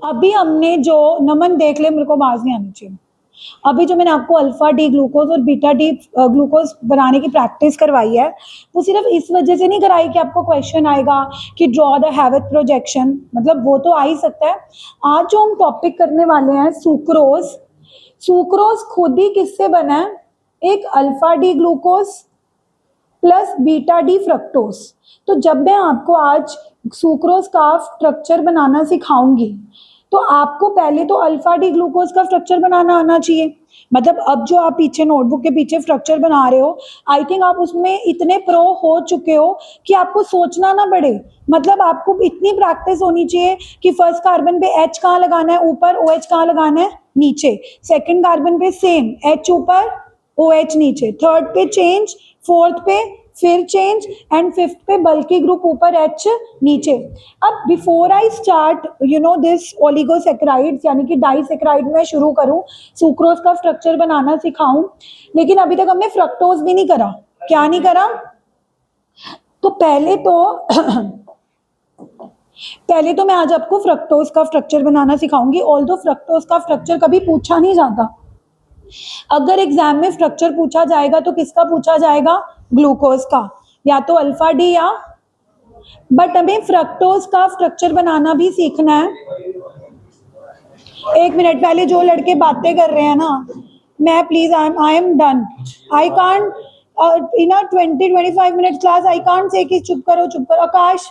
अभी हमने जो नमन देख ले, मेरे को आवाज नहीं आनी चाहिए। अभी जो मैंने आपको अल्फा डी ग्लूकोज और बीटा डी ग्लूकोज बनाने की प्रैक्टिस करवाई है, वो सिर्फ इस वजह से नहीं कराई कि आपको क्वेश्चन आएगा कि ड्रॉ द हैविथ प्रोजेक्शन, मतलब वो तो आ ही सकता है। आज जो हम टॉपिक करने वाले हैं सुक्रोज, सुक्रोज खुद ही किससे बना है? एक alpha D glucose plus beta D fructose. तो जब मैं आपको आज सुक्रोज का स्ट्रक्चर बनाना सिखाऊंगी तो आपको पहले तो अल्फा डी ग्लूकोज का स्ट्रक्चर बनाना आना चाहिए। मतलब अब जो आप पीछे नोटबुक के पीछे स्ट्रक्चर बना रहे हो, आई थिंक आप उसमें इतने प्रो हो चुके हो कि आपको सोचना ना पड़े। मतलब आपको इतनी प्रैक्टिस होनी चाहिए कि फर्स्ट कार्बन पे एच कहाँ लगाना है ऊपर, ओ एच कहाँ लगाना है नीचे, सेकंड कार्बन पे सेम एच ऊपर ओ एच नीचे, थर्ड पे चेंज, फोर्थ पे फिर चेंज एंड फिफ्थ पे बल्कि ग्रुप ऊपर एच नीचे। अब before I start this oligosaccharides यानी कि डाइसेक्राइड में शुरू करूं, सुक्रोज का स्ट्रक्चर बनाना सिखाऊं, लेकिन अभी तक हमने फ्रक्टोज भी नहीं करा। क्या नहीं करा? तो पहले तो मैं आज आपको फ्रक्टोज का स्ट्रक्चर बनाना सिखाऊंगी। ऑल्दो फ्रक्टोज का स्ट्रक्चर कभी पूछा नहीं जाता। अगर एग्जाम में स्ट्रक्चर पूछा जाएगा तो किसका पूछा जाएगा? ग्लूकोज का, या तो अल्फा डी या, बट हमें फ्रक्टोज का स्ट्रक्चर बनाना भी सीखना है। एक मिनट, पहले जो लड़के बातें कर रहे हैं ना, मैं please I am done. I can't in a 20-25 minute class I can't say कि चुप करो चुप करो। आकाश,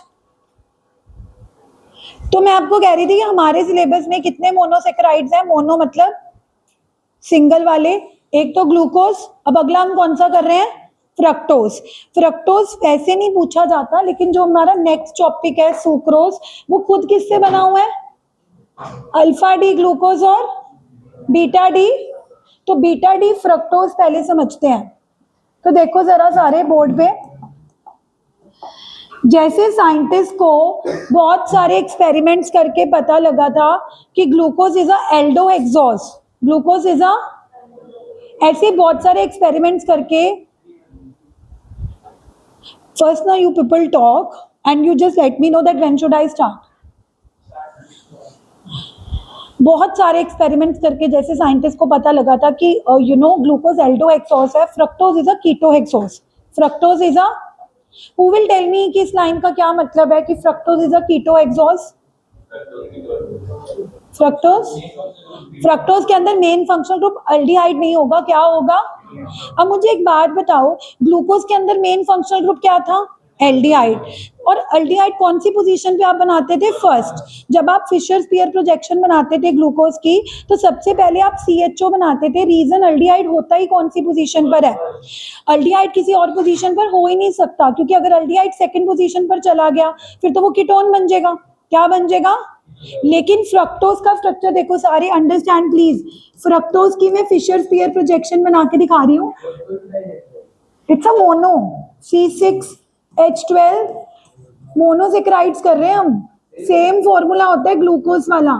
तो मैं आपको कह रही थी कि हमारे सिलेबस में कितने मोनोसेक्राइड्स हैं? मोनो मतलब सिंगल वाले, एक तो ग्लूकोज। अब अगला हम कौन सा कर रहे हैं? फ्रक्टोज। फ्रक्टोज वैसे नहीं पूछा जाता, लेकिन जो हमारा नेक्स्ट टॉपिक है सुक्रोज, वो खुद किससे बना हुआ है? अल्फा डी ग्लूकोज और बीटा डी। तो बीटा डी फ्रक्टोज पहले समझते हैं। तो देखो जरा सारे बोर्ड पे, जैसे साइंटिस्ट को बहुत सारे एक्सपेरिमेंट्स करके पता लगा था कि glucose is a aldohexose, glucose is a, ऐसे बहुत सारे एक्सपेरिमेंट्स करके, first now you people talk and you just let me know that when should I start. बहुत सारे एक्सपेरिमेंट्स करके जैसे साइंटिस्ट को पता लगा था कि ग्लूकोज एल्डोहेक्सोज है, fructose is a ketohexose. Fructose is a, who will tell me कि इस लाइन का क्या मतलब है कि fructose is a ketohexose? Fructose, fructose के अंदर मेन फंक्शनल ग्रुप अल्डिहाइड नहीं होगा, क्या होगा? अब मुझे एक बात बताओ, ग्लूकोज के अंदर मेन फंक्शनल ग्रुप क्या था? एल्डिहाइड। और एल्डिहाइड कौन सी पोजीशन पे आप बनाते थे? फर्स्ट। जब आप फिशर स्पीयर प्रोजेक्शन बनाते थे ग्लूकोज की, तो सबसे पहले आप CHO बनाते थे। रीजन, एल्डिहाइड होता ही कौन सी पोजीशन पर है? एल्डिहाइड किसी और पोजीशन पर हो ही नहीं सकता, क्योंकि अगर एल्डिहाइड सेकंड पोजीशन पर चला गया फिर तो वो कीटोन बन जाएगा। क्या बन जाएगा? लेकिन फ्रक्टोज का स्ट्रक्चर देखो सारे, अंडरस्टैंड प्लीज। फ्रक्टोज की मैं फिशर स्पीयर प्रोजेक्शन बना के दिखा रही हूँ। It's a mono, C6H12 monosaccharides कर रहे हैं हम। सेम फॉर्मूला होता है ग्लूकोज वाला,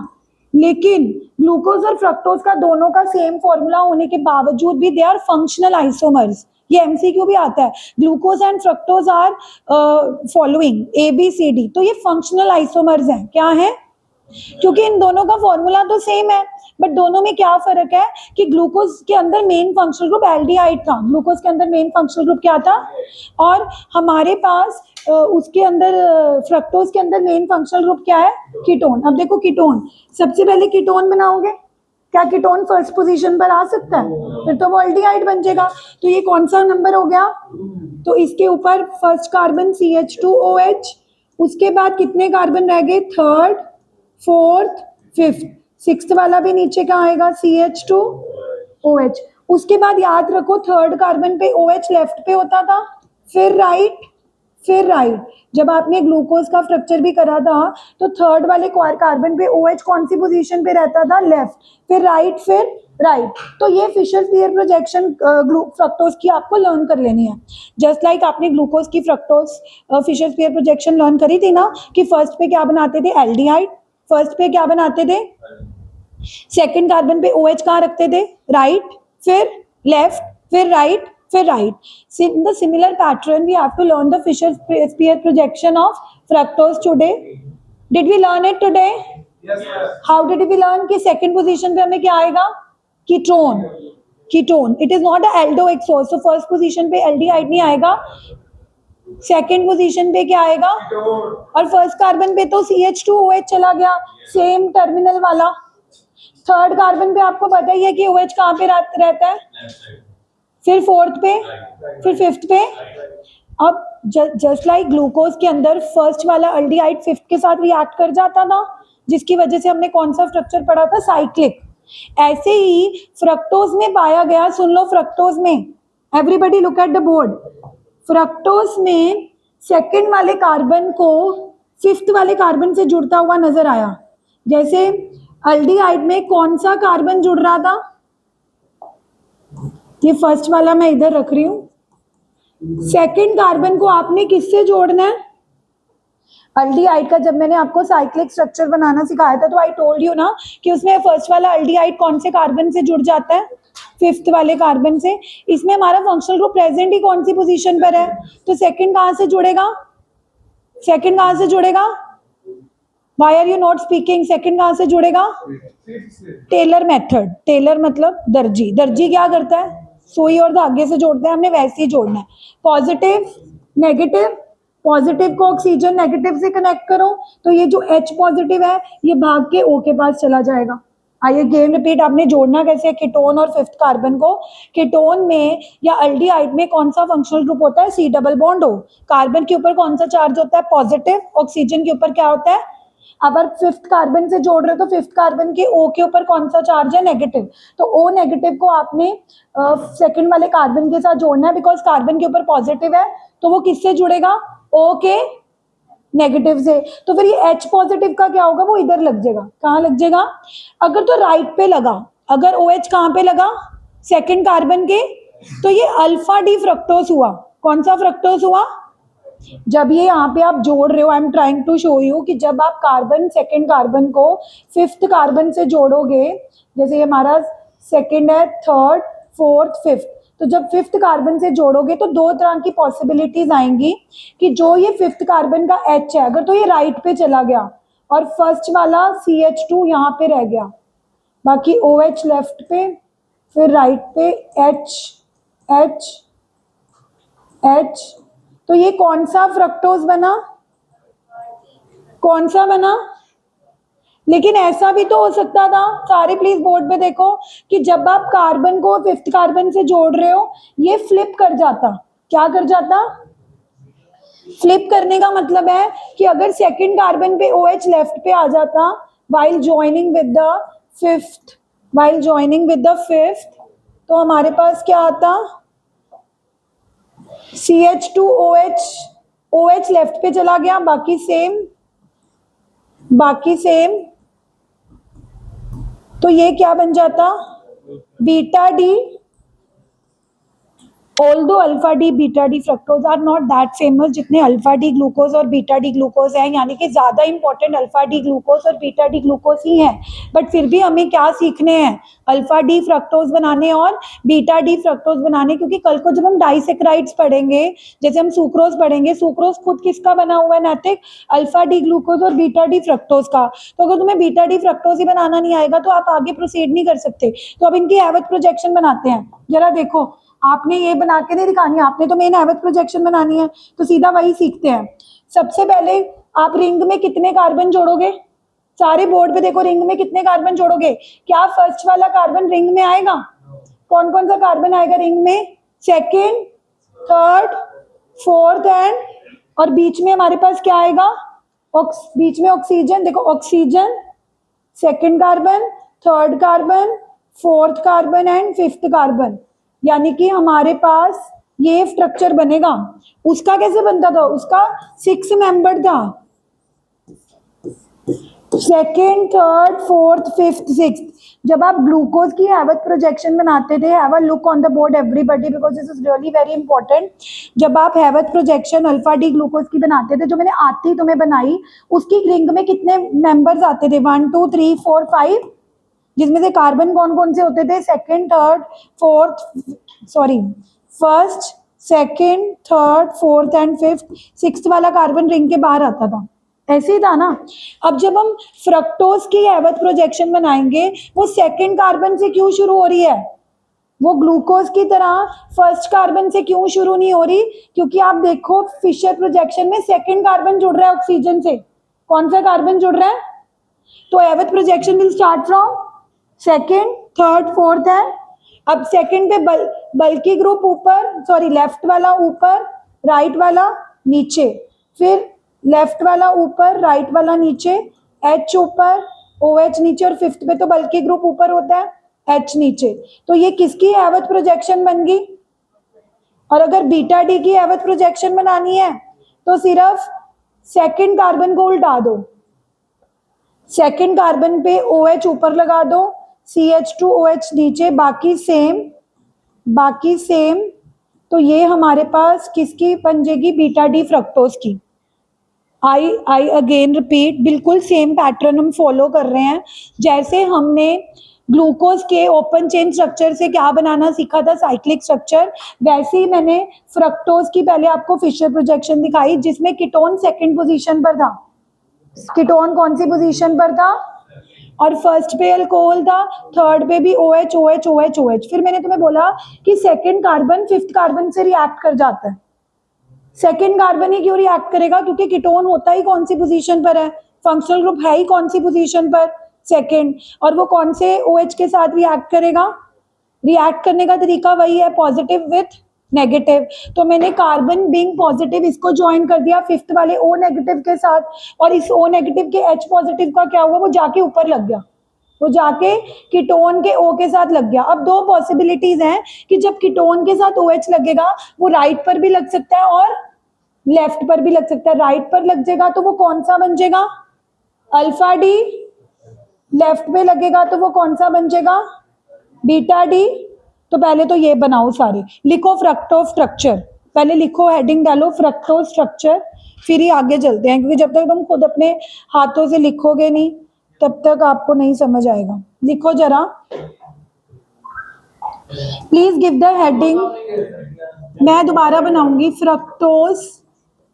लेकिन ग्लूकोज और फ्रक्टोज का दोनों का सेम फॉर्मूला होने के बावजूद भी दे आर फंक्शनल आइसोमर्स। ये MCQ भी आता है, glucose and fructose are following ABCD, तो ये फंक्शनल आइसोमर्स हैं। क्या है? क्योंकि इन दोनों का फॉर्मूला तो सेम है, बट दोनों में क्या फर्क है कि ग्लूकोज के अंदर मेन फंक्शनल ग्रुप एल्डिहाइड था, ग्लूकोज के अंदर मेन फंक्शनल ग्रुप क्या था, और हमारे पास उसके अंदर फ्रक्टोज के अंदर मेन फंक्शनल ग्रुप क्या है? कीटोन। अब देखो कीटोन, सबसे पहले कीटोन बनाओगे, क्या कीटोन फर्स्ट पोजीशन पर आ सकता है? फिर तो वो एल्डिहाइड बन जाएगा। तो ये कौन सा नंबर हो गया? तो इसके ऊपर फर्स्ट कार्बन CH2OH, उसके बाद कितने कार्बन रह गए? थर्ड, फोर्थ, फिफ्थ, सिक्स्थ वाला भी नीचे का आएगा CH2OH। उसके बाद याद रखो थर्ड कार्बन पे OH लेफ्ट पे होता था, फिर राइट, फिर राइट। जब आपने ग्लूकोज का स्ट्रक्चर भी करा था तो थर्ड वाले कार्बन पे OH कौन सी पोजीशन पे रहता था? लेफ्ट, फिर राइट, फिर राइट। तो ये फिशर स्पीयर प्रोजेक्शन फ्रक्टोज की आपको लर्न कर लेनी है, जस्ट लाइक आपने ग्लूकोज की fructose Fischer spear projection learn करी थी ना, कि फर्स्ट पे क्या बनाते थे? एल्डिहाइड। फर्स्ट पे क्या बनाते थे? सेकंड कार्बन पे OH कहाँ रखते थे? राइट, फिर लेफ्ट, फिर राइट, फिर right. In the similar pattern, we have to learn the Fisher sphere projection of fructose today. Did we learn it today? How did we learn कि second position पे हमें क्या आएगा? Ketone. Ketone. It is not a aldohexo. So first position पे aldehyde नहीं आएगा, second position पे क्या आएगा? और फर्स्ट कार्बन पे तो CH2OH चला गया, सेम टर्मिनल वाला. थर्ड कार्बन पे आपको पता ही है कि OH कहाँ पे रहता है, फिर फोर्थ पे, फिर फिफ्थ पे. अब जस्ट लाइक ग्लूकोज के अंदर फर्स्ट वाला अल्डिहाइड फिफ्थ के साथ रिएक्ट कर जाता था, जिसकी वजह से हमने कौन सा स्ट्रक्चर पढ़ा था? साइक्लिक. ऐसे ही फ्रक्टोज में पाया गया. सुन लो, फ्रक्टोज में, everybody look at the board. Fructose में सेकंड वाले कार्बन को फिफ्थ वाले कार्बन से जुड़ता हुआ नजर आया. जैसे अल्डिहाइड में कौन सा कार्बन जुड़ रहा था? ये फर्स्ट वाला मैं इधर रख रही हूं. सेकंड कार्बन को आपने किससे जोड़ना है? अल्डिहाइड का जब मैंने आपको साइक्लिक स्ट्रक्चर बनाना सिखाया था तो आई टोल्ड यू ना कि उसमें फर्स्ट वाला अल्डिहाइड कौन से कार्बन से जुड़ जाता है? फिफ्थ वाले कार्बन से. इसमें हमारा फंक्शनल ग्रुप प्रेजेंट ही कौन सी पोजीशन पर है? तो सेकंड कहां से जुड़ेगा? सेकंड कहां से जुड़ेगा? Why are you not speaking? Second कहां से जुड़ेगा? Taylor method. टेलर मतलब दर्जी. दर्जी क्या करता है? सुई और धागे से जोड़ते हैं, हमने वैसे ही जोड़ना है. Positive, negative. पॉजिटिव को ऑक्सीजन नेगेटिव से कनेक्ट करो तो ये जो H पॉजिटिव है ये भाग के O के पास चला जाएगा. आइए अगेन रिपीट, आपने जोड़ना कैसे है कीटोन और फिफ्थ कार्बन को? कीटोन में या अल्डिहाइड में कौन सा फंक्शनल ग्रुप होता है? C double bond O. Carbon के ऊपर कौन सा चार्ज होता है? पॉजिटिव. ऑक्सीजन के ऊपर क्या होता है? अगर फिफ्थ कार्बन से जोड़ रहे हो तो फिफ्थ कार्बन के O के ऊपर कौन सा चार्ज है? नेगेटिव. तो O नेगेटिव को आपने सेकंड वाले कार्बन के साथ जोड़ना है, बिकॉज कार्बन के ऊपर पॉजिटिव है तो वो किससे जुड़ेगा? O के नेगेटिव से. तो फिर ये H पॉजिटिव का क्या होगा? वो इधर लग जाएगा. कहाँ लग जाएगा? अगर तो राइट पे लगा, अगर OH कहाँ पे लगा? सेकंड कार्बन के, तो ये अल्फा डी फ्रक्टोज हुआ. कौन सा फ्रक्टोज हुआ? जब ये यहाँ पे आप जोड़ रहे हो, I am trying to show you कि जब आप कार्बन सेकंड कार्बन को फिफ्थ कार्बन से जोड़ोगे, जैसे ये हमारा सेकंड है, थर्ड, फोर्थ, फिफ्थ, तो जब फिफ्थ कार्बन से जोड़ोगे तो दो तरह की पॉसिबिलिटीज आएंगी कि जो ये फिफ्थ कार्बन का H है, अगर तो ये राइट पे चला गया और फर्स्ट वाला CH2 यहाँ पे रह गया, बाकी OH लेफ्ट पे, फिर राइट पे H H H, तो ये कौन सा फ्रक्टोज बना? कौन सा बना? लेकिन ऐसा भी तो हो सकता था, सारे प्लीज बोर्ड पे देखो, कि जब आप कार्बन को फिफ्थ कार्बन से जोड़ रहे हो ये फ्लिप कर जाता. क्या कर जाता? फ्लिप करने का मतलब है कि अगर सेकंड कार्बन पे OH लेफ्ट पे आ जाता while joining with the fifth, while joining with the fifth, तो हमारे पास क्या आता? CH2OH, OH लेफ्ट पे चला गया, बाकी सेम, बाकी सेम, तो ये क्या बन जाता? Beta D. Although alpha D beta D fructose are not that famous जितने अल्फा डी ग्लूकोज और बीटा डी ग्लूकोज हैं, यानी कि ज्यादा इंपॉर्टेंट अल्फा डी ग्लूकोज और बीटा डी ग्लूकोज ही हैं. बट फिर भी हमें क्या सीखने हैं? अल्फा डी फ्रक्टोज बनाने और बीटा डी फ्रक्टोज बनाने, क्योंकि कल को जब हम डाइसेक्राइड्स पढ़ेंगे, जैसे हम सुक्रोज पढ़ेंगे, सुक्रोज खुद किसका बना हुआ है नैतिक? अल्फा डी ग्लूकोज और बीटा डी फ्रक्टोज का. तो अगर तुम्हें बीटा डी फ्रक्टोज ही बनाना नहीं आएगा तो आप आगे प्रोसीड नहीं कर सकते. तो अब इनकी हैविट प्रोजेक्शन बनाते हैं. जरा देखो, आपने ये बना के नहीं दिखानी, आपने तो मेन हैविट प्रोजेक्शन बनानी है, तो सीधा वही सीखते हैं. सबसे पहले आप रिंग में कितने कार्बन जोड़ोगे? सारे बोर्ड पे देखो, रिंग में कितने कार्बन जोड़ोगे? क्या फर्स्ट वाला कार्बन रिंग में आएगा? कौन कौन सा कार्बन आएगा रिंग में? सेकेंड, थर्ड, फोर्थ एंड, और बीच में हमारे पास क्या आएगा? बीच में ऑक्सीजन. देखो, oxygen, second carbon, third carbon, fourth carbon and fifth carbon. यानी कि हमारे पास ये स्ट्रक्चर बनेगा. उसका कैसे बनता था? उसका 6 मेंबर था, second, third, fourth, fifth, sixth. जब आप ग्लूकोज की हैविट प्रोजेक्शन बनाते थे, have a look on the board everybody, because this is really very important. जब आप Hewitt projection alpha D glucose की बनाते थे, जो मैंने आती तुम्हें बनाई, उसकी रिंग में कितने मेंबर्स आते थे? 1 2 3 4 5, जिसमें से कार्बन कौन कौन से होते थे? Second, third, fourth, sorry, first, second, third, fourth and fifth. Sixth वाला कार्बन रिंग के बाहर आता था. ऐसे ही था ना। अब जब हम फ्रक्टोज की हैवत प्रोजेक्शन बनाएंगे, वो सेकंड कार्बन से क्यों शुरू हो रही है? वो ग्लूकोज की तरह फर्स्ट कार्बन से क्यों शुरू नहीं हो रही? क्योंकि आप देखो फिशर प्रोजेक्शन में सेकंड कार्बन जुड़ रहा है ऑक्सीजन से। कौन सा कार्बन जुड़ रहा है? तो Haworth projection will start from second, third, fourth है। अब सेकंड पे बल्कि ग्रुप ऊपर, सॉरी लेफ्ट वाला ऊपर, राइट वाला नीचे, फिर लेफ्ट वाला ऊपर, राइट वाला नीचे, एच ऊपर, ओ एच नीचे, और फिफ्थ पे तो बल्कि ग्रुप ऊपर होता है, एच नीचे। तो ये किसकी हैवत प्रोजेक्शन बन गई? और अगर बीटा डी की हैवत प्रोजेक्शन बनानी है तो सिर्फ सेकंड कार्बन को उल्टा दो, सेकंड कार्बन पे ओ एच ऊपर लगा दो, C H two O H नीचे, बाकी सेम, बाकी सेम। तो ये हमारे पास किसकी बन जाएगी? बीटा डी फ्रक्टोज की। आई अगेन रिपीट, बिल्कुल सेम पैटर्न हम फॉलो कर रहे हैं जैसे हमने ग्लूकोज के ओपन चेन स्ट्रक्चर से क्या बनाना सीखा था, साइक्लिक स्ट्रक्चर, वैसे ही मैंने फ्रक्टोज की पहले आपको फिशर प्रोजेक्शन दिखाई जिसमें कीटोन सेकंड पोजीशन पर था। कीटोन कौन सी पोजीशन पर था? और फर्स्ट पे अल्कोहल था, थर्ड पे भी OH OH OH OH। फिर मैंने तुम्हें बोला कि सेकंड कार्बन फिफ्थ कार्बन से रिएक्ट कर जाता है। सेकंड कार्बन ही क्यों रिएक्ट करेगा? क्योंकि कीटोन होता ही कौन सी पोजीशन पर है? फंक्शनल ग्रुप है ही कौन सी पोजीशन पर? सेकंड। और वो कौन से OH के साथ रिएक्ट करेगा? रिएक्ट करने का तरीका वही है, पॉजिटिव विथ नेगेटिव। तो मैंने कार्बन बीइंग पॉजिटिव इसको ज्वाइन कर दिया फिफ्थ वाले O नेगेटिव के साथ, और इस O नेगेटिव के H पॉजिटिव का क्या हुआ? वो जाके ऊपर लग गया, वो जाके कीटोन के O के साथ लग गया। अब दो पॉसिबिलिटीज हैं कि जब कीटोन के साथ OH लगेगा वो राइट पर भी लग सकता है और लेफ्ट पर भी लग सकता है। राइट पर लग जाएगा तो वो कौन सा बन जाएगा? Alpha D. लेफ्ट पे लगेगा तो वो कौन सा बन जाएगा? Beta D. तो पहले तो ये बनाओ सारे, लिखो फ्रक्टोज स्ट्रक्चर, पहले लिखो, हेडिंग डालो फ्रक्टोज स्ट्रक्चर, फिर ही आगे चलते हैं, क्योंकि जब तक तुम खुद अपने हाथों से लिखोगे नहीं तब तक आपको नहीं समझ आएगा। लिखो जरा, प्लीज गिव द हेडिंग। मैं दोबारा बनाऊंगी फ्रक्टोज,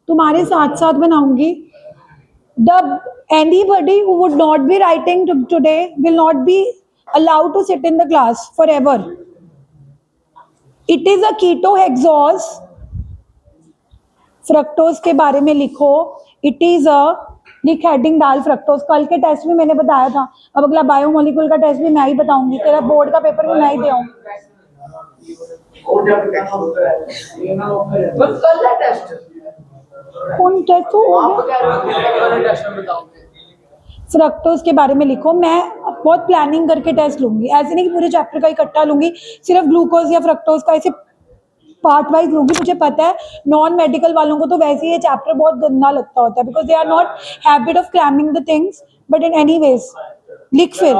तुम्हारे साथ साथ बनाऊंगी। Anybody who would not be writing today will not be allowed to sit in the class forever. It is a ketohexose. Fructose के बारे में लिखो, इट इज अ, लिख हेडिंग डाल फ्रक्टोज। कल के टेस्ट में मैंने बताया था, अब अगला बायोमोलिक्यूल का टेस्ट भी मैं ही बताऊंगी, तेरा बोर्ड का पेपर भी मैं ही दे आऊंगी। कौन टेस्ट हो गया? फ्रक्टोज के बारे में लिखो। मैं बहुत प्लानिंग करके टेस्ट लूंगी, ऐसे नहीं कि पूरे चैप्टर का इकट्ठा लूंगी, सिर्फ ग्लूकोज या फ्रक्टोज का ऐसे पार्ट वाइज लूंगी। मुझे पता है नॉन मेडिकल वालों को तो वैसे ही ये चैप्टर बहुत गंदा लगता होता है, because they are not habit of cramming the things, but in any ways लिख फिर।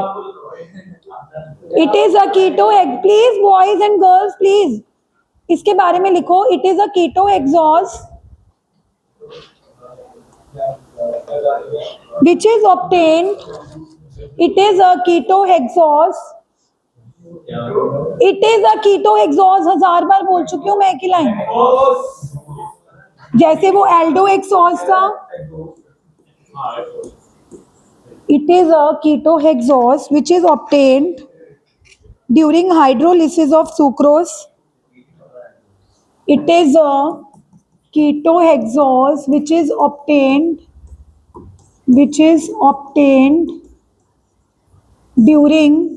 It is a keto, please boys and girls please इसके बारे में लिखो। It is a ketohexose which is obtained, it is a ketohexose, it is a ketohexose। 1000 बार बोल चुकी हूँ मैं एक ही लाइन, जैसे वो एल्डोहेक्सोज था। It is a ketohexose which is obtained during hydrolysis of sucrose. It is a ketohexose which is obtained during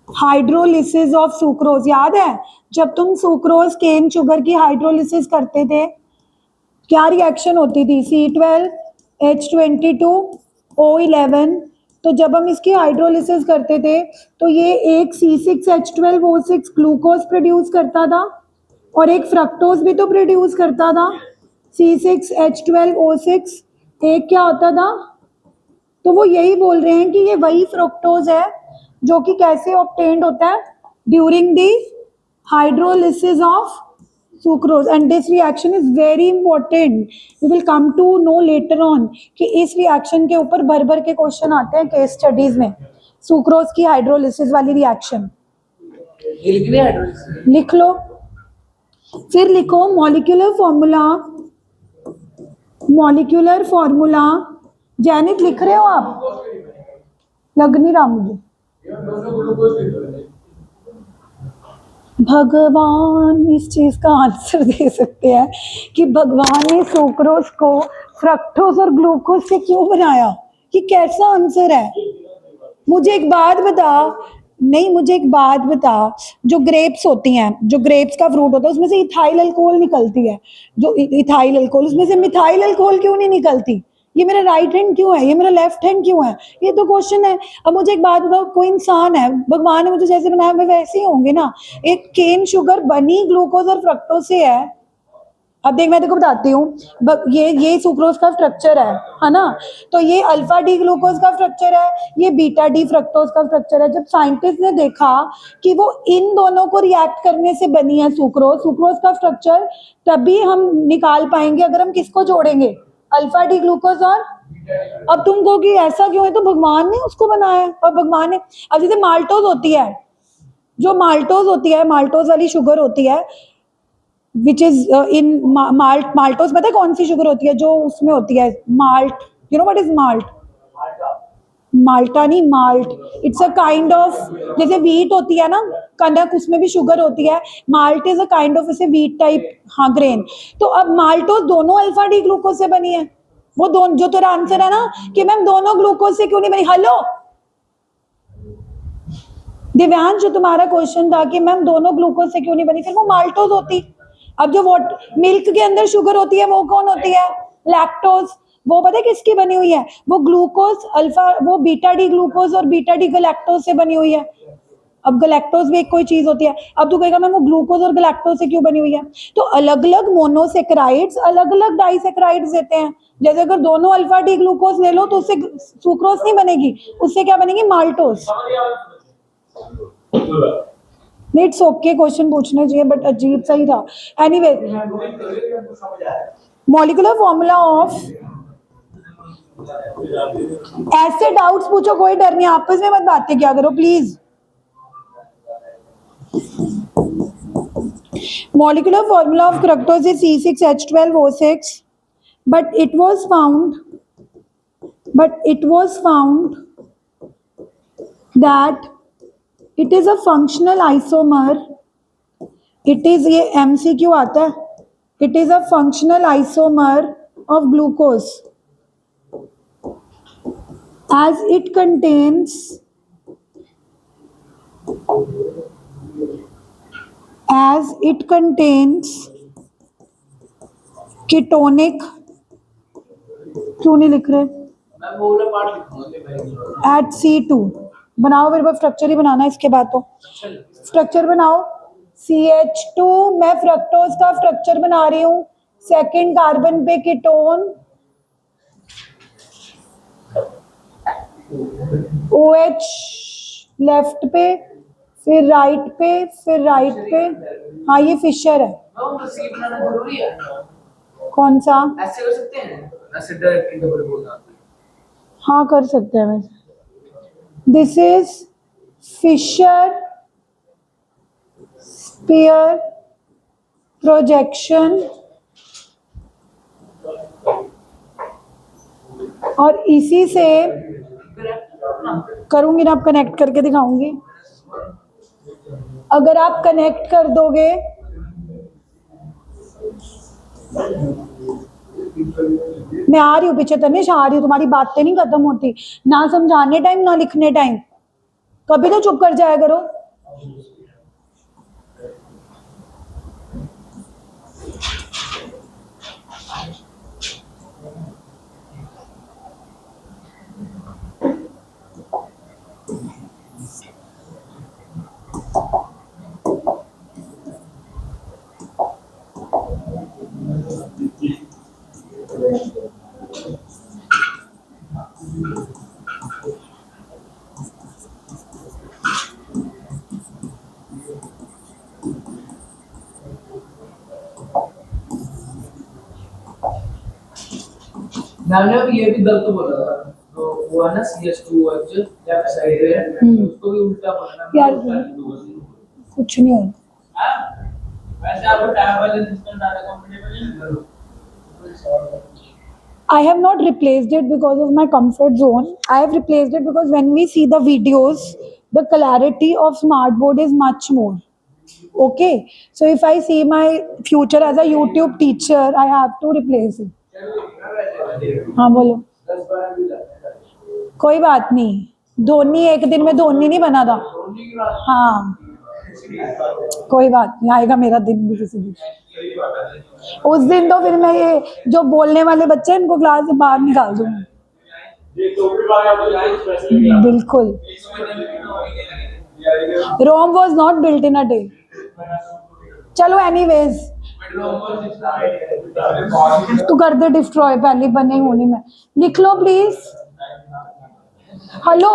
hydrolysis of sucrose. याद है जब तुम सुक्रोज केन शुगर की हाइड्रोलिसिस करते थे क्या रिएक्शन होती थी? C12H22O11। तो जब हम इसकी हाइड्रोलिसिस करते थे तो ये एक C6H12O6 ग्लूकोज प्रोड्यूस करता था और एक फ्रक्टोज भी तो प्रोड्यूस करता था। C6H12O6 एक क्या होता था? तो वो यही बोल रहे हैं कि ये वही फ्रक्टोज है जो कि कैसे ऑब्टेन्ड होता है? During the hydrolysis of sucrose. And this reaction is very important, you will come to know later on कि इस रिएक्शन के ऊपर भर भर के क्वेश्चन आते हैं केस स्टडीज में। सुक्रोज की हाइड्रोलिसिस वाली रिएक्शन लिख लो। फिर लिखो मॉलिक्यूलर फॉर्मूला मॉलिक्यूलर फॉर्मूला, जैनित लिख रहे हो आप? लग नहीं रहा मुझे। भगवान इस चीज का आंसर दे सकते हैं कि भगवान ने सुक्रोज को फ्रक्टोज और ग्लूकोज से क्यों बनाया? कि कैसा आंसर है? मुझे एक बात बता, नहीं मुझे एक बात बता, जो ग्रेप्स होती हैं, जो ग्रेप्स का फ्रूट होता है उसमें से इथाइल अल्कोहल निकलती है, जो इथाइल अल्कोहल, उसमें से मिथाइल अल्कोहल क्यों नहीं निकलती? ये मेरा राइट हैंड क्यों है, ये मेरा लेफ्ट हैंड क्यों है? ये तो क्वेश्चन है। अब मुझे एक बात बताओ, कोई इंसान है, भगवान ने मुझे जैसे बनाया मैं वैसे ही होंगे ना। एक केन शुगर बनी ग्लूकोज और फ्रक्टोज से है। अब देख मैं तेको बताती हूँ, ये सुक्रोज का स्ट्रक्चर है ना? तो ये अल्फा डी ग्लूकोज का स्ट्रक्चर है, ये बीटा डी फ्रक्टोज का स्ट्रक्चर है। जब साइंटिस्ट ने देखा कि वो इन दोनों को रिएक्ट करने से बनी है सुक्रोज का स्ट्रक्चर, तभी हम निकाल पाएंगे अगर हम किसको जोड़ेंगे, अल्फा डी ग्लूकोज और। अब तुम कहो कि ऐसा क्यों है, तो भगवान ने उसको बनाया है। और भगवान ने, अब जैसे माल्टोज होती है, जो माल्टोज होती है, माल्टोज वाली शुगर होती है, विच इज इन माल्टोज, पता है कौन सी शुगर होती है जो उसमें होती है? Malt, you know what is malt? माल्टा नहीं, malt. It's a kind of, जैसे वीट होती है ना, कनक, उसमें भी शुगर होती है। Malt is a kind of ऐसे वीट टाइप, हाँ, ग्रेन। तो अब माल्टोज दोनों अल्फा डी ग्लूकोज से बनी है। वो दोनों, जो तेरा आंसर है ना कि मैम दोनों ग्लूकोज से क्यों नहीं बनी, हेलो दिव्यांश, जो तुम्हारा क्वेश्चन था कि मैम दोनों ग्लूकोज से क्यों नहीं बनी, फिर वो माल्टोज होती। अब जो मिल्क के अंदर शुगर होती है वो कौन होती है? लैक्टोज। वो पता है किसकी बनी हुई है? वो ग्लूकोज अल्फा, वो बीटा डी ग्लूकोज और बीटा डी गलैक्टोज से बनी हुई है। अब गलैक्टोज भी एक कोई चीज होती है। अब तू कहेगा मैम वो ग्लूकोज और गलैक्टोज से क्यों बनी हुई है? तो अलग अलग मोनोसेक्राइड्स अलग अलग डाइसेक्राइड्स देते हैं। जैसे अगर दोनों अल्फा डी ग्लूकोज ले लो तो उससे सुक्रोज नहीं बनेगी, उससे क्या बनेगी? माल्टोज। नहीं, इट्स ओके, क्वेश्चन पूछने चाहिए, बट अजीब सा ही था। एनीवे, मॉलिक्यूलर फॉर्मूला ऑफ, ऐसे डाउट्स पूछो, कोई डर नहीं, आपस में मत बातें क्या करो please. Molecular formula of fructose is C6H12O6, but it was found that it is a functional isomer. It is, ये MCQ आता है, it is a functional isomer of glucose as it contains ketonic, क्यों नहीं लिख रहे? at C2 बनाओ, मेरे पास structure ही बनाना है इसके बाद, तो स्ट्रक्चर बनाओ। CH2, मैं फ्रक्टोज का स्ट्रक्चर बना रही हूँ। सेकंड कार्बन पे कीटोन, OH लेफ्ट पे, फिर राइट पे, फिर राइट पे। हाँ, ये फिशर है। कौन सा? ऐसे कर सकते हैं, ऐसे डायरेक्टली डबल बोलना। हाँ, कर सकते हैं वैसे। This is Fischer spear projection, और इसी से करूंगी ना, आप कनेक्ट करके दिखाऊंगी। अगर आप कनेक्ट कर दोगे, मैं आ रही हूँ पीछे, तनिष आ रही हूँ, तुम्हारी बातें नहीं खत्म होती, ना समझाने टाइम ना लिखने टाइम, कभी तो चुप कर जाया करो। मैंने ये भी गलत बोला था, तो वो है ना CH2OH लेफ्ट साइड है, उसको भी उल्टा बोलना यार कुछ नहीं होता। वैसे आपको टाइम वाले सिस्टम डाटा कंफर्टेबल है। I have not replaced it because of my comfort zone. I have replaced it because when we see the videos, the clarity of smartboard is much more. Okay, so if I see my future as a YouTube teacher, I have to replace it. हाँ बोलो. कोई बात नहीं. धोनी एक दिन में धोनी नहीं बना था. हाँ, कोई बात नहीं, आएगा मेरा दिन भी किसी दिन. उस दिन तो फिर मैं ये जो बोलने वाले बच्चे हैं, इनको क्लास से बाहर निकाल दूंगी. बिल्कुल. Rome was not built in a day. चलो एनीवेज, तू कर दे डिस्ट्रॉय, पहले बने होने में. लिख लो प्लीज. हेलो,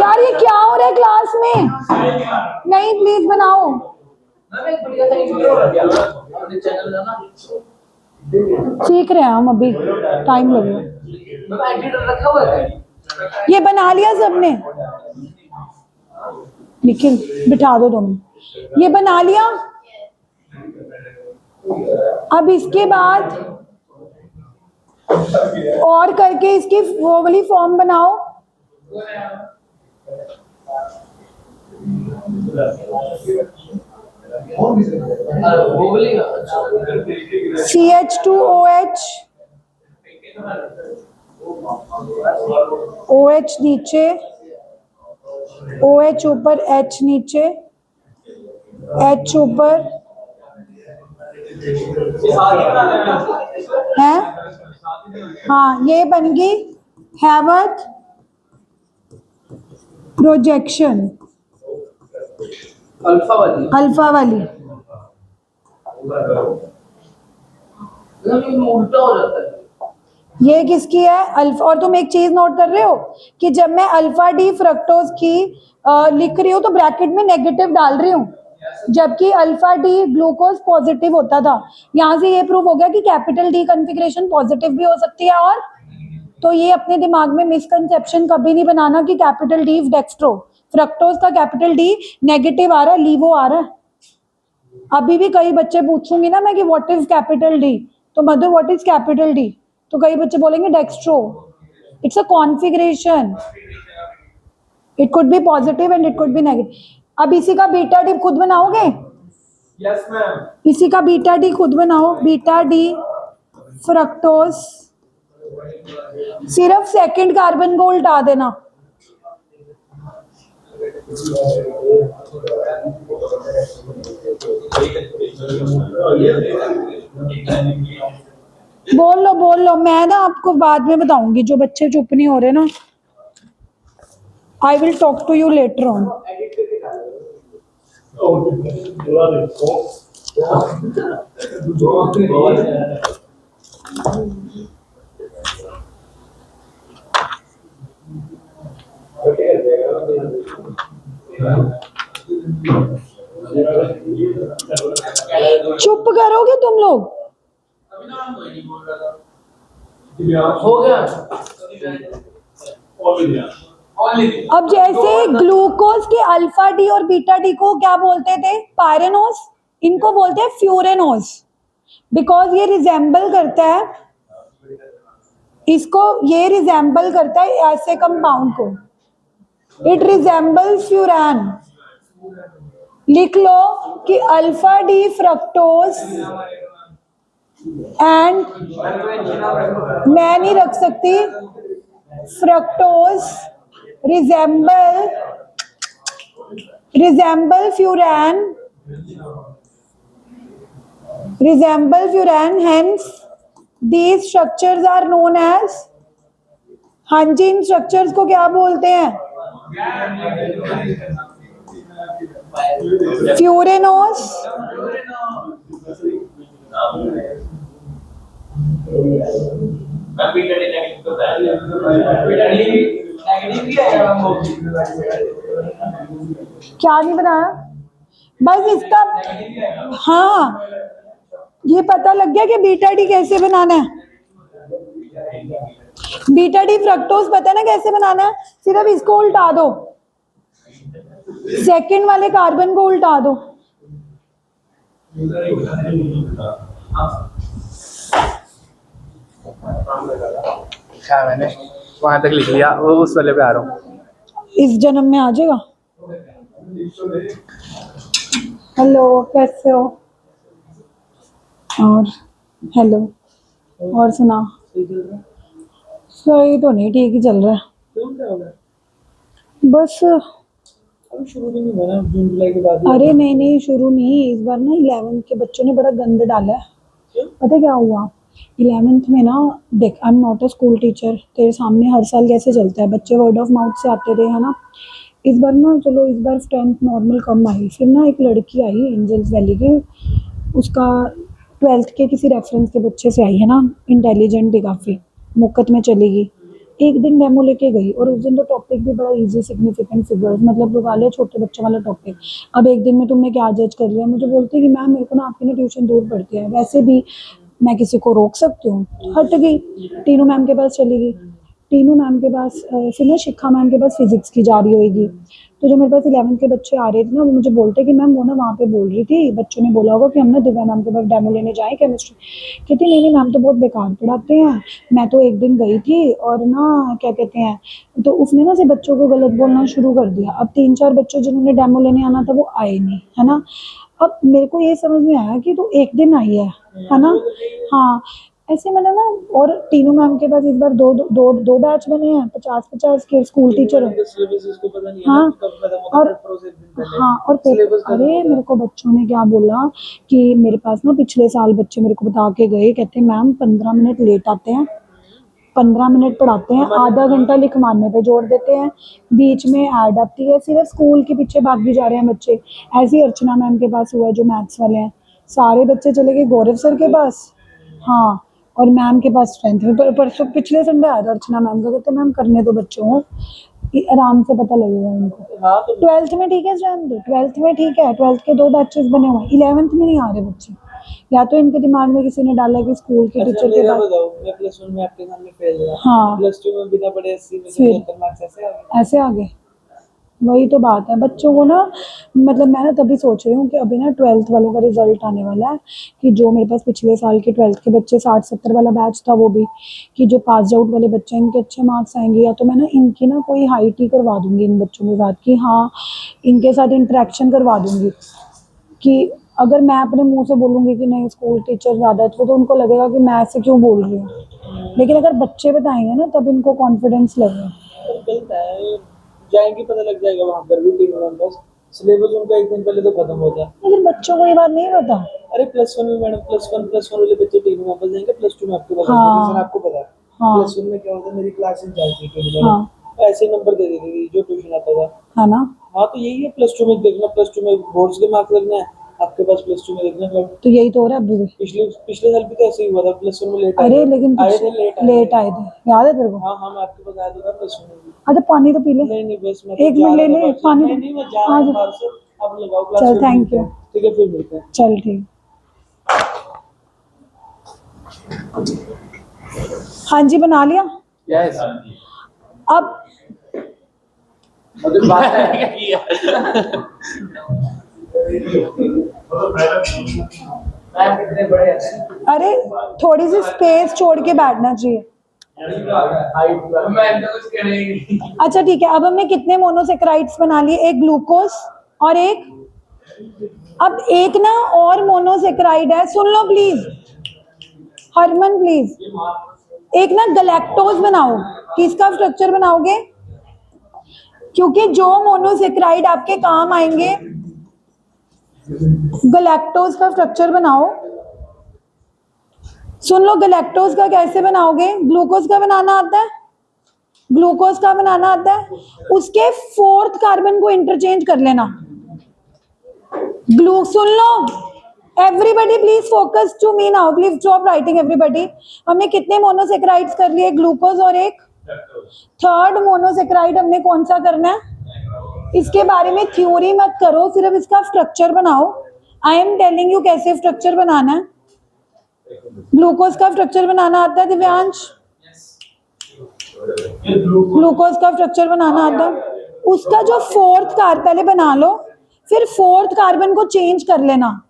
यार ये क्या हो रहा है क्लास में? नहीं, प्लीज बनाओ. सीख रहे हैं हम अभी, टाइम लगेगा. ये बना लिया सबने? निखिल बिठा दो तुम. ये बना लिया? अब इसके बाद और करके इसकी वो वाली फॉर्म बनाओ. CH2OH, OH नीचे, OH ऊपर, H नीचे, H ऊपर है. हाँ, ये बन गई हैवर्थ प्रोजेक्शन. अल्फा वाली. अल्फा वाली. उल्टा हो जाता है. ये किसकी है? अल्फा. और तुम एक चीज नोट कर रहे हो कि जब मैं अल्फा डी फ्रक्टोज की लिख रही हूँ तो ब्रैकेट में नेगेटिव डाल रही हूँ, जबकि अल्फा डी ग्लूकोज पॉजिटिव होता था. यहाँ से ये प्रूव हो गया कि कैपिटल डी कॉन्फ़िगरेशन पॉजिटिव भी हो सकती है. और तो ये अपने दिमाग में मिसकंसेप्शन कभी नहीं बनाना कि कैपिटल डी डेक्स्ट्रो. फ्रक्टोज का कैपिटल डी नेगेटिव आ रहा है, लीवो आ रहा है. अभी भी कई बच्चे पूछूंगी ना मैं कि व्हाट इज कैपिटल डी, तो मधु व्हाट इज कैपिटल डी, तो कई बच्चे बोलेंगे dextro. It's a configuration. It could be positive and it could be negative. अब इसी का बीटा डी खुद बनाओगे? Yes ma'am. इसी का बीटा डी खुद बनाओ. बीटा डी फ्रक्टोज, सिर्फ सेकंड कार्बन को उल्टा देना. बोल लो, मैं ना आपको बाद में बताऊंगी. जो बच्चे चुप नहीं हो रहे ना, I will talk to you later on. चुप करोगे तुम लोग? हो गया. अब जैसे ग्लूकोज के अल्फा डी और बीटा डी को क्या बोलते थे? पायरेनोस. इनको बोलते हैं फ्यूरेनोस, बिकॉज ये रिजेंबल करता है, इसको ये रिजेंबल करता है ऐसे कंपाउंड को. It resembles furan. लिख लो कि अल्फा डी फ्रक्टोज एंड, मैं नहीं रख सकती, fructose resemble furan, hence these structures are known as, हाँ जी, इन स्ट्रक्चर्स को क्या बोलते हैं? फ्यूरेनोस. क्या नहीं बनाया? बस इसका, हाँ, ये पता लग गया कि बीटा डी कैसे बनाना है. बीटा डी फ्रक्टोज पता है ना कैसे बनाना है? सिर्फ इसको उल्टा दो, सेकंड वाले कार्बन को उल्टा दो. क्या मैंने वहां तक लिख लिया, वो उस वाले पे आ रहा हूँ। इस जन्म में आ जाएगा। हेलो, कैसे हो? और हेलो, और सुना? सही तो नहीं, ठीक ही चल रहा है बस। अभी शुरू भी नहीं हुआ ना, जून जुलाई के बाद। अरे नहीं नहीं, शुरू नहीं, इस बार ना 11th के बच्चों ने बड़ा गंद डाला है। पता है क्या हुआ? 11th में ना, देख, I am not a school teacher, तेरे सामने हर साल कैसे चलता है, बच्चे वर्ड ऑफ माउथ से आते रहे, है ना। इस बार ना, चलो इस बार 10th नॉर्मल कम आई, फिर ना एक लड़की आई एंजल्स वैली की, उसका 12th के किसी रेफरेंस के बच्चे से आई है ना, इंटेलिजेंट थी काफ़ी, मुक्कत में चली गई। एक दिन डेमो लेके गई, और उस दिन तो टॉपिक भी बड़ा इजी, सिग्निफिकेंट फिगर्स, मतलब लगा ले छोटे बच्चों वाला टॉपिक। अब एक दिन में तुमने क्या जज कर लिया? मुझे बोलती कि मैम मेरे को ना आपकी ना ट्यूशन दूर पड़ती है, वैसे भी मैं किसी को रोक सकती हूँ। हट गई, टीनू मैम के पास चली गई। टीनू मैम के पास फिर ना शिखा मैम के पास फिजिक्स की जा रही होगी। तो जो मेरे पास 11th के बच्चे आ रहे थे ना, वो मुझे बोलते कि मैम वो ना वहाँ पे बोल रही थी, बच्चों ने बोला होगा कि हम ना दिव्या मैम के पास डेमो लेने जाएं केमिस्ट्री। कहती नहीं नहीं मैम तो बहुत बेकार पढ़ाते हैं, मैं तो एक दिन गई थी और ना क्या कहते हैं, तो उसने ना से बच्चों को गलत बोलना शुरू कर दिया। अब 3-4 बच्चे जिन्होंने डेमो लेने आना था वो आए नहीं, है ना। अब मेरे को ये समझ में आया कि तो एक दिन आई है ना। हाँ, ऐसे मैंने ना, और टीनू मैम के पास इस बार दो बैच बने हैं, 50-50 के स्कूल टीचर। सिलेबस इसको पता नहीं है हाँ, ना, कब खत्म होता और है, प्रोसेस दिन पहले हाँ, और सिलेबस खत्म अरे होता है। मेरे को बच्चों ने क्या बोला कि मेरे पास ना पिछले साल बच्चे मेरे को बता के गए, कहते मैम 15 मिनट लेट आते हैं, 15 मिनट पढ़ाते हैं, आधा घंटा लिखवाने पे जोड़ देते हैं, बीच में ऐड आती है, सिर्फ स्कूल के पीछे भाग भी जा रहे हैं बच्चे। ऐसे ही अर्चना मैम के पास हुआ है, जो मैथ्स वाले हैं, सारे बच्चे चले गए गौरव सर के पास। हाँ, और मैम के पास स्ट्रेंथ में, परसों पिछले संडे आया था अर्चना मैम का, कहते मैम करने दो बच्चों को, आराम से पता लगेगा इनको। हाँ तो 12th में ठीक है स्ट्रेंथ, 12th में ठीक है, 12th के 2 बैचेस बने हुए हैं, 11th में नहीं आ रहे बच्चे। या तो इनके दिमाग में किसी ने डाला कि स्कूल के अच्छा टीचर के मेरा पास। बताओ, मैं प्लस वन में आपके सामने फेल रहा, हाँ, प्लस टू में बिना पढ़े 80 में से फिर 75 मार्क्स ऐसे आ गए। ऐसे आगे, वही तो बात है बच्चों को ना, मतलब मैं ना तभी सोच रही हूँ कि अभी ना 12th वालों का रिजल्ट आने वाला है, कि जो मेरे पास पिछले साल के 12th के बच्चे 60-70 वाला बैच था वो भी, कि जो पास आउट वाले बच्चे हैं इनके अच्छे मार्क्स आएंगे, या तो मैं ना इनकी ना कोई हाइट ही करवा दूंगी इन बच्चों के साथ, कि हाँ इनके साथ इंटरेक्शन करवा दूंगी, कि अगर मैं अपने मुंह से बोलूंगी कि नहीं स्कूल टीचर ज़्यादा अच्छे, तो उनको लगेगा कि मैं ऐसे क्यों बोल रही हूँ, लेकिन अगर बच्चे बताएंगे ना तब इनको कॉन्फिडेंस लगेगा। पर गलत है, जाएंगे पता लग जाएगा वहां पर भी टीम मेंबर्स, सिलेबस उनका एक दिन पहले तो खत्म होता है। लेकिन बच्चों को ये बात नहीं पता। अरे प्लस वन में मैडम, प्लस वन वाले बच्चे टीम मेंबर्स जाएंगे, प्लस टू में आपको पता है, हाँ। रीजन आपको पता है। हाँ। प्लस वन में क्या होता है, मेरी क्लास इंचार्ज थी ट्यूशन हाँ। मैडम, ऐसे नंबर दे देती थी जो ट्यूशन आता था। है ना। हाँ तो यही है, प्लस टू में देखना, प्लस टू में बोर्ड्स के मार्क्स लगना है आपके पास, प्लस टू में देखना कब। तो यही तो हो रहा है अभी भी। पिछले पिछले साल भी तो ऐसे ही हुआ था, प्लस वन में लेट अरे लेकिन आए थे, लेट आए थे, याद है तेरे को? हाँ हाँ मैं आपको बताया तो था प्लस वन में भी। अच्छा पानी तो पी ले। नहीं नहीं बस मैं एक मिनट ले ले पानी। नहीं नहीं, मैं जा रहा हूँ बाहर से, अब लगाओ क्लास। चल थैंक यू। ठीक है फिर मिलते हैं। चल ठीक। हाँ जी, बना लिया। यस अब मतलब बात है मैम कितने बड़े हैं। अरे थोड़ी सी स्पेस छोड़ के बैठना चाहिए। मैं तो कुछ कहने ही नहीं। अच्छा ठीक है, अब हमने कितने मोनोसेक्राइड्स बना लिए? एक ग्लूकोज और एक, अब एक ना और मोनोसेक्राइड है, सुन लो प्लीज हरमन प्लीज, एक ना गलैक्टोज बनाओ। किसका स्ट्रक्चर बनाओगे? क्योंकि जो मोनोसेक्राइड आपके काम आएंगे, गलैक्टोज का स्ट्रक्चर बनाओ। सुन लो, गलैक्टोज का कैसे बनाओगे? ग्लूकोज का बनाना आता है, ग्लूकोज का बनाना आता है, उसके 4th कार्बन को इंटरचेंज कर लेना। सुन लो everybody, please focus to me now, please stop writing everybody. हमने कितने मोनोसेक्राइड्स कर लिए? ग्लूकोज और एक 3rd मोनोसेक्राइड हमने कौन सा करना है? इसके बारे में थ्योरी मत करो, सिर्फ इसका स्ट्रक्चर बनाओ। आई एम टेलिंग यू कैसे स्ट्रक्चर बनाना है। ग्लूकोज का स्ट्रक्चर बनाना आता है दिव्यांश? ग्लूकोज का स्ट्रक्चर बनाना आता है? उसका जो 4th कार्बन पहले बना लो, फिर 4th कार्बन को चेंज कर लेना।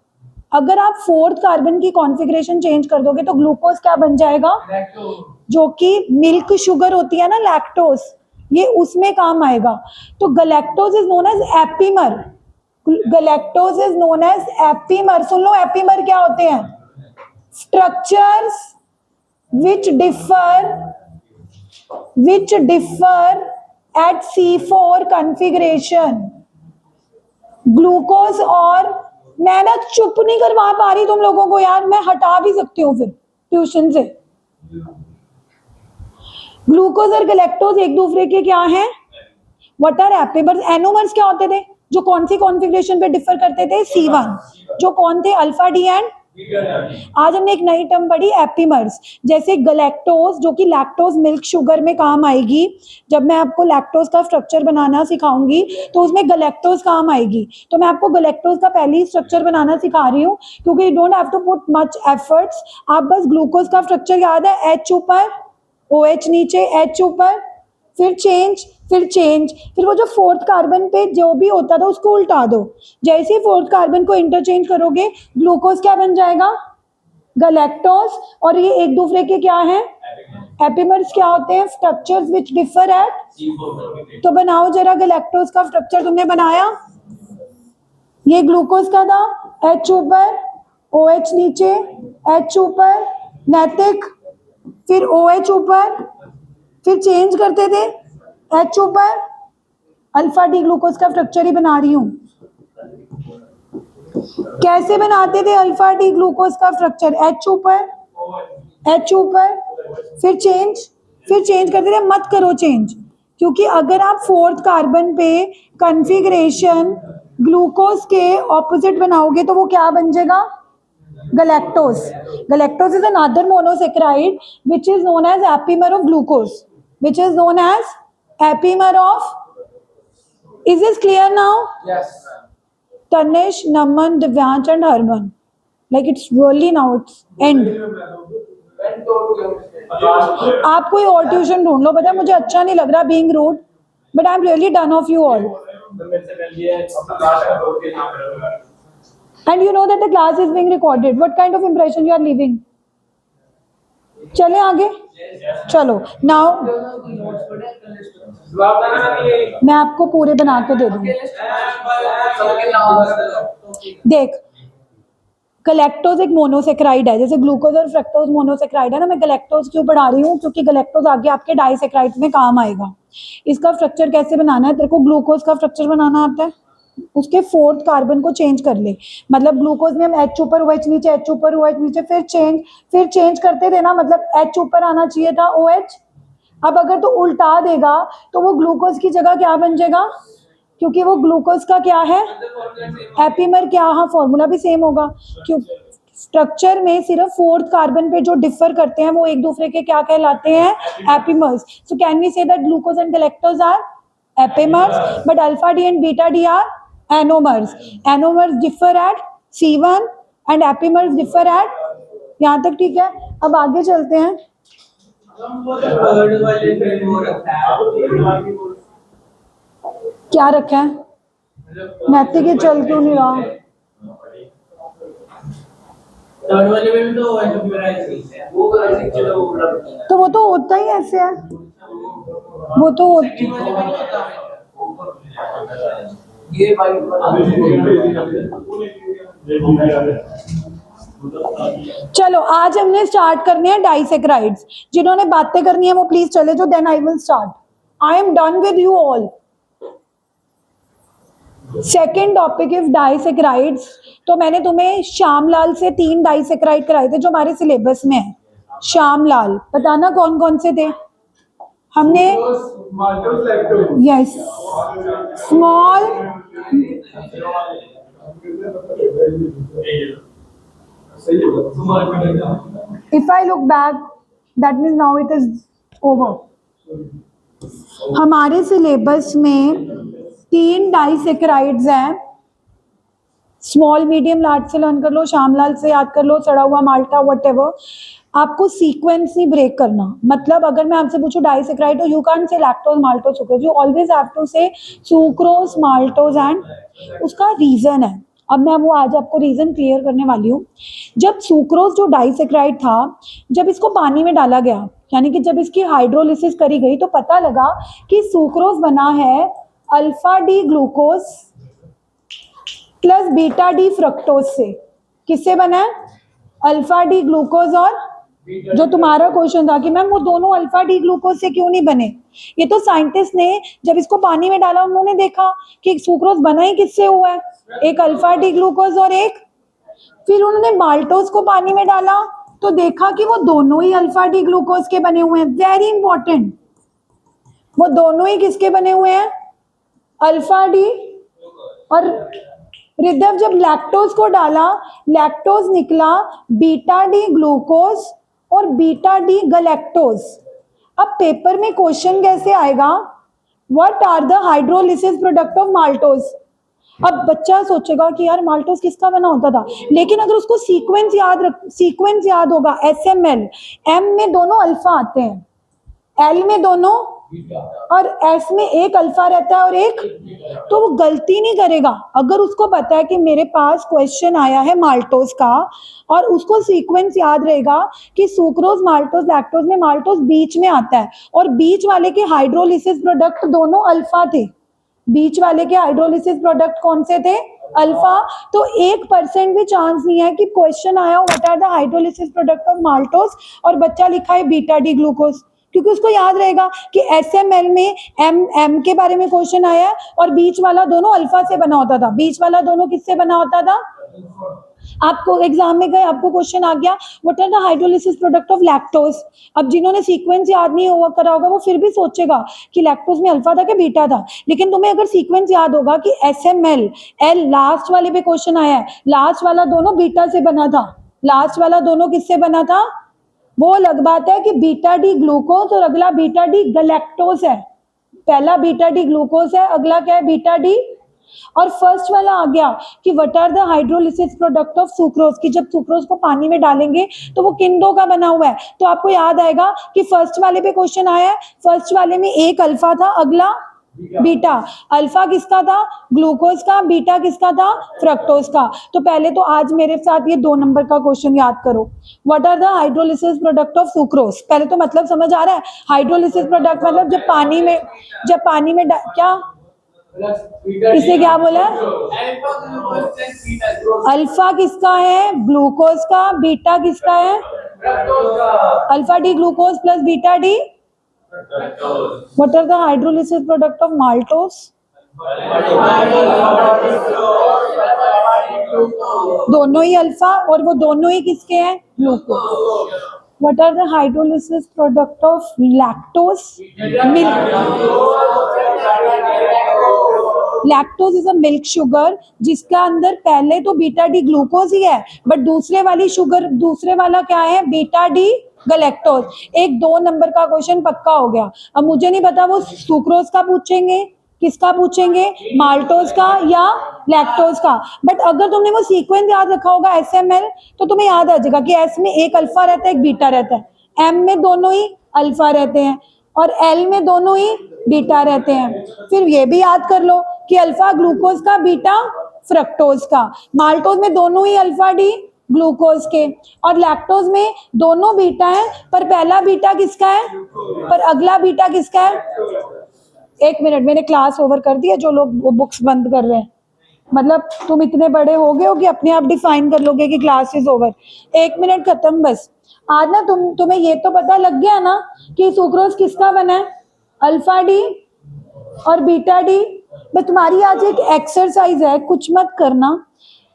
अगर आप फोर्थ कार्बन की कॉन्फ़िगरेशन चेंज कर दोगे तो ग्लूकोज क्या बन जाएगा, जो कि मिल्क शुगर होती है ना, लैक्टोज, ये उसमें काम आएगा। तो galactose is known as epimer, galactose is known as epimer. सुन लो एपीमर क्या होते हैं, structures which differ at C4 configuration। Glucose और, मैं ना चुप नहीं करवा पा रही तुम लोगों को यार, मैं हटा भी सकती हूँ फिर ट्यूशन से। ग्लूकोज और गैलेक्टोज एक दूसरे के क्या हैं, व्हाट आर एपिमर्स। एनोमर्स क्या होते थे, जो कौन सी कॉन्फ़िगरेशन पे डिफर करते थे, C1, जो कौन थे, अल्फा डी एंड। आज हमने एक नई टर्म पढ़ी एपीमर्स, जैसे गलैक्टोज जो कि लैक्टोज मिल्क शुगर में काम आएगी। जब मैं आपको लैक्टोज का स्ट्रक्चर बनाना सिखाऊंगी तो उसमें गलैक्टोज काम आएगी। तो मैं आपको गलैक्टोज का पहले ही स्ट्रक्चर बनाना सिखा रही हूँ क्योंकि you don't have to put much efforts. आप बस ग्लूकोज का स्ट्रक्चर याद है, एच ऊपर, OH नीचे, एच ऊपर, फिर चेंज, फिर वो जो फोर्थ कार्बन पे जो भी होता था उसको उल्टा दो। जैसे ही फोर्थ कार्बन को इंटरचेंज करोगे ग्लूकोज क्या बन जाएगा, गलैक्टोज। और ये एक दूसरे के क्या हैं, एपिमर्स क्या होते हैं, स्ट्रक्चर्स विच डिफर एट। तो बनाओ जरा गलैक्टोज का स्ट्रक्चर, तुमने बनाया, ये ग्लूकोज का था, एच ऊपर, OH नीचे, एच ऊपर, नैतिक, फिर OH ऊपर, फिर चेंज करते थे, एच ऊपर, अल्फा डी ग्लूकोज का स्ट्रक्चर ही बना रही हूं। कैसे बनाते थे अल्फा डी ग्लूकोज का स्ट्रक्चर, एच ऊपर, फिर चेंज करते थे। मत करो चेंज, क्योंकि अगर आप फोर्थ कार्बन पे कॉन्फ़िगरेशन ग्लूकोज के ऑपोजिट बनाओगे तो वो क्या बन जाएगा, galactose is another monosaccharide which is known as epimer of glucose, is this clear now? Yes. Tanish, Naman, Divyansh and Harman, like it's really now it's end। आप कोई और ट्यूशन ढूंढ लो, पता है मुझे अच्छा नहीं लग रहा being rude, but I'm really done of you all। And you know that the class is being recorded. What kind of impression you are leaving? चले आगे, चलो नाउ मैं आपको पूरे बना के दे दूंगी। देख, गलैक्टोज एक मोनोसेक्राइड है, जैसे ग्लूकोज और फ्रक्टोज मोनोसेक्राइड है ना। मैं गलैक्टोज क्यों पढ़ा रही हूँ, क्योंकि गलैक्टोज आगे आपके डाइसेक्राइड्स में काम आएगा। इसका स्ट्रक्चर कैसे बनाना है, तेरे को ग्लूकोज का स्ट्रक्चर बनाना आता है, उसके फोर्थ कार्बन को चेंज कर ले। मतलब ग्लूकोज में हम एच ऊपर, OH नीचे, एच ऊपर, OH नीचे, फिर चेंज करते थे ना, मतलब एच ऊपर आना चाहिए था, OH। अब अगर तो उल्टा देगा तो वो ग्लूकोज की जगह क्या बन जाएगा, क्योंकि वो ग्लूकोज का क्या है, एपीमर। क्या, हाँ फॉर्मूला भी सेम होगा, क्यों स्ट्रक्चर में सिर्फ फोर्थ कार्बन पे जो डिफर करते हैं वो एक दूसरे के क्या कहलाते हैं, epimers. So can we say that glucose and galactose are epimers, but alpha D and beta D are anomers। Anomers differ at C1 and epimers differ at, यहाँ तक ठीक है। अब आगे चलते हैं। क्या रखा है, नैतिक, ये चल क्यों नहीं रहा, तो वो तो होता ही ऐसे है, वो तो चलो आज हमने स्टार्ट करने हैं डाइसेक्राइड्स। जिन्होंने बातें करनी है वो प्लीज चले जो, then I will start. I am done with you all. Second topic is disaccharides. तो मैंने तुम्हें श्यामलाल से 3 डाइसेक्राइड कराए थे जो हमारे सिलेबस में है। श्यामलाल, बताना कौन कौन से थे हमने। Yes, small, if I look back that means now it is over. हमारे सिलेबस में 3 डाइसेक्राइड्स हैं। स्मॉल, मीडियम, लार्ज से लर्न कर लो, श्यामलाल से याद कर लो, सड़ा हुआ माल्टा, व्हाटएवर। आपको सीक्वेंस नहीं ब्रेक करना। मतलब अगर मैं आपसे पूछूं डाइसेक्राइड, तो you can't say lactose, maltose, sucrose, you always have to say sucrose, maltose and. उसका रीजन है, अब मैं वो आज आपको रीजन क्लियर करने वाली हूँ। जब सुक्रोज जो डाइसेक्राइड था, जब इसको पानी में डाला गया, यानी कि जब इसकी हाइड्रोलिसिस करी गई, तो पता लगा कि सुक्रोज बना है alpha D glucose plus beta D fructose से। किससे बना है? अल्फा डी ग्लूकोज और जो तुम्हारा क्वेश्चन था कि मैम वो दोनों अल्फा डी ग्लूकोज से क्यों नहीं बने, ये तो साइंटिस्ट ने जब इसको पानी में डाला उन्होंने देखा कि सुक्रोज बना ही किससे हुआ है, एक अल्फा डी ग्लूकोज और एक, फिर उन्होंने माल्टोज को पानी में डाला तो देखा कि वो दोनों ही अल्फा डी ग्लूकोज के बने हुए हैं। वेरी इंपॉर्टेंट, वो दोनों ही किसके बने हुए हैं? Alpha D. और रिद्धव जब लैक्टोज को डाला, लैक्टोज निकला बीटा डी ग्लूकोज और बीटा डी गलैक्टोज। अब पेपर में क्वेश्चन कैसे आएगा? What are the hydrolysis product of maltose. अब बच्चा सोचेगा कि यार माल्टोज किसका बना होता था, लेकिन अगर उसको सीक्वेंस याद होगा, SML, M में दोनों अल्फा आते हैं, L में दोनों और S में एक अल्फा रहता है और एक, तो वो गलती नहीं करेगा। अगर उसको पता है कि मेरे पास क्वेश्चन आया है माल्टोज का और उसको सीक्वेंस याद रहेगा कि सुक्रोज माल्टोज लैक्टोज में माल्टोज बीच में आता है और बीच वाले के हाइड्रोलिसिस प्रोडक्ट दोनों अल्फा थे, बीच वाले के हाइड्रोलिसिस प्रोडक्ट कौन से थे? अल्फा। तो 1% भी चांस नहीं है कि क्वेश्चन आया हो what are the hydrolysis product of maltose और बच्चा लिखा है बीटा डी ग्लूकोज, क्योंकि उसको याद रहेगा कि SML में M के बारे में क्वेश्चन आया है और बीच वाला दोनों अल्फा से बना होता था। बीच वाला दोनों किससे बना होता था? आपको एग्जाम में गए, आपको क्वेश्चन आ गया what are the hydrolysis product of lactose. अब जिन्होंने सीक्वेंस याद नहीं हुआ करा होगा वो फिर भी सोचेगा कि लैक्टोज में अल्फा था कि बीटा था, लेकिन तुम्हें अगर सीक्वेंस याद होगा कि SML, L लास्ट वाले पे क्वेश्चन आया है, लास्ट वाला दोनों बीटा से बना था, लास्ट वाला दोनों किससे बना था? वो अलग बात है कि बीटा डी ग्लूकोज और अगला बीटा डी गलैक्टोज है। पहला बीटा डी ग्लूकोज है, अगला क्या है? Beta D. और फर्स्ट वाला आ गया कि what are the hydrolysis product of sucrose, कि जब सुक्रोज को पानी में डालेंगे तो वो किन दो का बना हुआ है। तो आपको याद आएगा कि फर्स्ट वाले पे क्वेश्चन आया है, फर्स्ट वाले में एक अल्फा था, अगला बीटा। अल्फा किसका था? ग्लूकोज का। बीटा किसका था? फ्रक्टोज का। तो पहले तो आज मेरे साथ ये 2 नंबर का क्वेश्चन याद करो, what are the hydrolysis product of sucrose. पहले तो मतलब समझ आ रहा है, हाइड्रोलिसिस प्रोडक्ट मतलब जब पानी में क्या, इसने क्या बोला? अल्फा किसका है? ग्लूकोज का। बीटा किसका है? Alpha D glucose plus beta D. What are the hydrolysis product of maltose? दोनों ही अल्फा और वो दोनों ही किसके हैं? Glucose. What are the hydrolysis product of lactose? Lactose is a milk sugar जिसका अंदर पहले तो बीटा डी ग्लूकोज ही है, बट दूसरे वाला क्या है? Beta D गलैक्टोज। एक 2 नंबर का क्वेश्चन पक्का हो गया। अब मुझे नहीं पता वो सुक्रोज का पूछेंगे, किसका पूछेंगे? माल्टोज का या लैक्टोज का। बट अगर तुमने वो सीक्वेंस याद रखा होगा SML, तो तुम्हें याद आ जाएगा कि S में एक अल्फा रहता है, एक बीटा रहता है, M में दोनों ही अल्फा रहते हैं और L में दोनों ही बीटा रहते हैं। फिर ये भी याद कर लो कि अल्फा ग्लूकोज का, बीटा फ्रक्टोज का। माल्टोज में दोनों ही अल्फा डी ग्लूकोज के और लैक्टोज में दोनों बीटा है, पर पहला बीटा किसका है? पर अगला बीटा किसका है? 1 मिनट, मैंने क्लास ओवर कर दी है, जो लोग वो बुक्स बंद कर रहे हैं, मतलब तुम इतने बड़े हो गए हो कि अपने आप डिफाइन कर लोगे कि क्लास इज ओवर। 1 मिनट खत्म बस। आज ना तुम्हें ये तो पता लग गया ना कि सुक्रोज किसका बना है? अल्फा डी और बीटा डी। बस तुम्हारी आज एक एक्सरसाइज है, कुछ मत करना,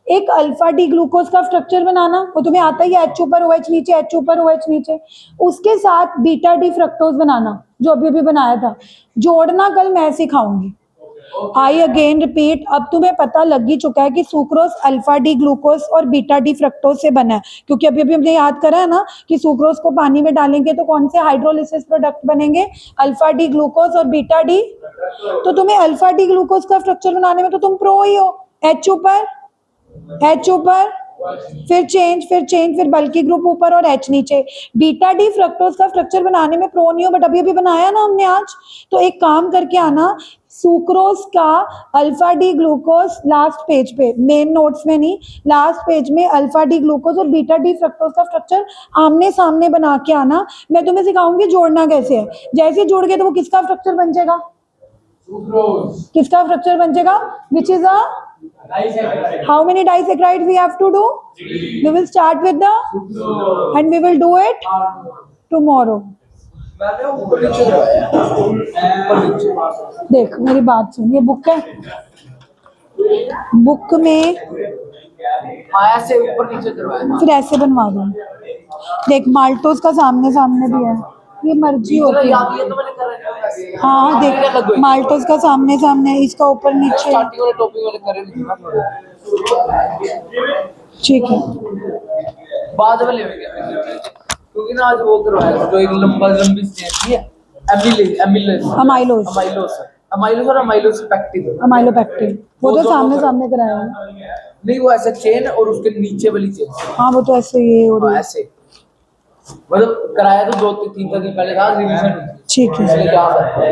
एक अल्फा डी ग्लूकोज का स्ट्रक्चर बनाना, वो तुम्हें आता ही है, H ऊपर OH नीचे, H ऊपर OH नीचे। उसके साथ बीटा डी फ्रक्टोज बनाना, जो अभी बनाया था, जोड़ना कल मैं सिखाऊंगी। आई अगेन रिपीट, अब तुम्हें पता लग ही चुका है कि सुक्रोज अल्फा डी ग्लूकोज और बीटा डी फ्रक्टोज से बना है, क्योंकि अभी हमने याद करा है ना कि सुक्रोज को पानी में डालेंगे तो कौन से हाइड्रोलिसिस प्रोडक्ट बनेंगे? अल्फा डी ग्लूकोज और बीटा डी। तो तुम्हें अल्फा डी ग्लूकोज का स्ट्रक्चर बनाने में तो तुम प्रो ही हो। H ऊपर फिर चेंज, फिर बल्कि ग्रुप ऊपर और H नीचे। बीटा डी फ्रक्टोज का स्ट्रक्चर बनाने में प्रो नहीं हो, बट अभी बनाया ना हमने आज। तो एक काम करके आना, सुक्रोज का alpha D glucose last page पे, मेन नोट्स में नहीं, लास्ट पेज में अल्फा डी ग्लूकोज और बीटा डी फ्रक्टोज का स्ट्रक्चर आमने सामने बना के आना। मैं तुम्हें सिखाऊंगी जोड़ना कैसे है। जैसे ही जोड़ के तो वो किसका स्ट्रक्चर बन जाएगा, किसका स्ट्रक्चर बन जाएगा, which is a how many disaccharides we have to do, we will start with the end we will do it tomorrow. देख मेरी बात सुन, ये बुक है, बुक में माया से ऊपर नीचे करवाया फिर ऐसे बनवा दो। देख माल्टोस का सामने सामने भी है, ये मर्जी होती है। ये तो मैंने कर रखा है। हाँ देख माल्टोस का सामने सामने, इसका ऊपर नीचे, स्टार्टिंग वाले टॉपिक वाले करे नहीं ना थोड़ा, ठीक है। बाद वाले में क्या, क्योंकि ना आज वो करवाया था, जो एक लंबी स्टेज थी, अमाइलोज और अमाइलोज पैक्टिव, अमाइलोपेक्टिन, वो तो सामने सामने कराया है। नहीं वो ऐसे चेन और उसके नीचे वाली चेन, हाँ वो तो ऐसे ये हो रही है। ऐसे मतलब कराया तो 2-3 दिन पहले था, रिवीजन ठीक है। इसलिए याद है।